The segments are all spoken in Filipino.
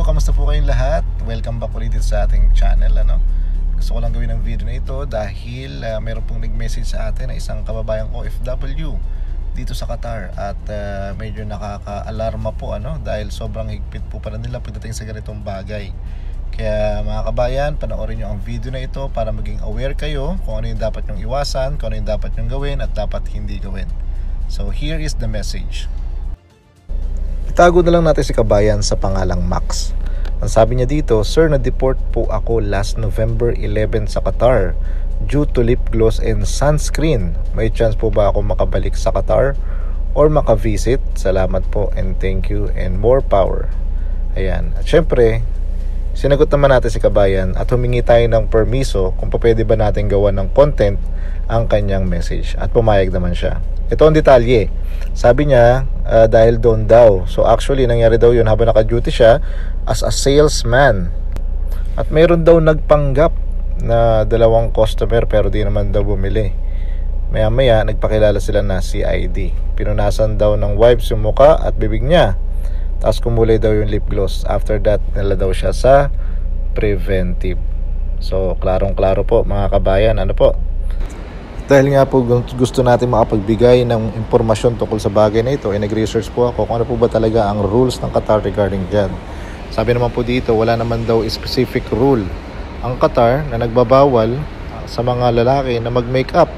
kamusta po kayong lahat? Welcome back ulit sa ating channel. Gusto ko lang gawin ang video na ito dahil meron pong nag-message sa atin na isang kababayang OFW dito sa Qatar. At medyo nakaka-alarma po dahil sobrang higpit po pala nila pagdating sa ganitong bagay. Kaya mga kabayan, panoorin nyo ang video na ito para maging aware kayo kung ano yung dapat nyong iwasan, kung ano yung dapat nyong gawin at dapat hindi gawin. So here is the message. Itago na lang natin si kabayan sa pangalang Max. Ang sabi niya dito, "Sir, na-deport po ako last November 11 sa Qatar due to lip gloss and sunscreen. May chance po ba ako makabalik sa Qatar or makavisit? Salamat po and thank you and more power." Ayan. At syempre, sinagot naman natin si kabayan at humingi tayo ng permiso kung pwede ba natin gawa ng content ang kanyang message. At pumayag naman siya. Ito ang detalye. Sabi niya, dahil doon daw. So actually, nangyari daw yun habang naka-duty siya as a salesman. At mayroon daw nagpanggap na dalawang customer pero di naman daw bumili. Maya-maya, nagpakilala sila na CID. Pinunasan daw ng wipes yung muka at bibig niya. Tapos kumulay daw yung lip gloss. After that, nila daw siya sa preventive. So, klarong-klaro po mga kabayan. Dahil nga po gusto natin makapagbigay ng impormasyon tungkol sa bagay na ito, nag-research po ako kung ano po ba talaga ang rules ng Qatar regarding dyan. Sabi naman po dito, wala naman daw specific rule ang Qatar na nagbabawal sa mga lalaki na mag-makeup.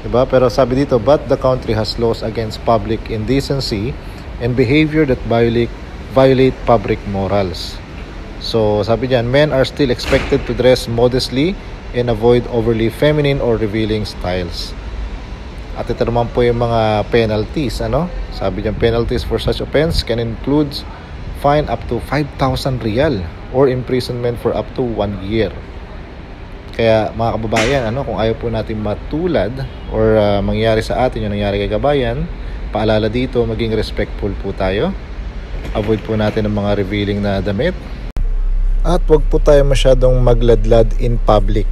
Diba? Pero sabi dito, but the country has laws against public indecency and behavior that violate public morals. So sabi dyan, men are still expected to dress modestly and avoid overly feminine or revealing styles. At ito naman po yung mga penalties. Sabi dyan, penalties for such offense can include fine up to 5,000 riyal or imprisonment for up to 1 year. Kaya mga kababayan, kung ayaw po natin matulad or mangyari sa atin yung nangyari kay kabayan, paalala dito, maging respectful po tayo. Avoid po natin ang mga revealing na damit. At wag po tayo masyadong magladlad in public.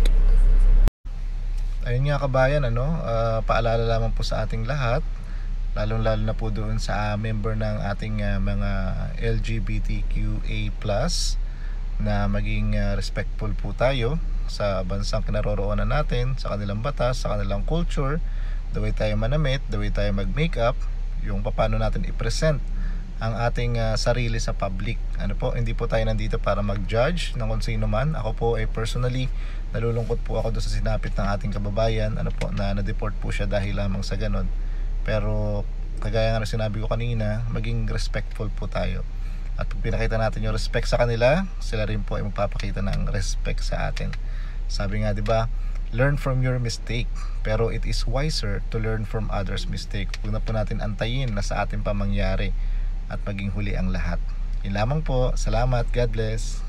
Ayun nga kabayan, paalala lamang po sa ating lahat, lalong-lalo na po doon sa member ng ating mga LGBTQA+, na maging respectful po tayo sa bansang kinaroroonan natin, sa kanilang batas, sa kanilang culture, the way tayo manamit, the way tayo mag-makeup, yung paano natin i-present ang ating sarili sa public. Hindi po tayo nandito para mag-judge ng kung sino man. Ako po personally, nalulungkot po ako doon sa sinapit ng ating kababayan na na-deport po siya dahil lamang sa ganon. Pero kagaya nga na sinabi ko kanina, maging respectful po tayo. At pag pinakita natin yung respect sa kanila, sila rin po ay magpapakita ng respect sa atin. Sabi nga, 'di ba, learn from your mistake, pero it is wiser to learn from others' mistake. Huwag na po natin antayin na sa ating pamangyari at maging huli ang lahat. Yun lamang po. Salamat. God bless.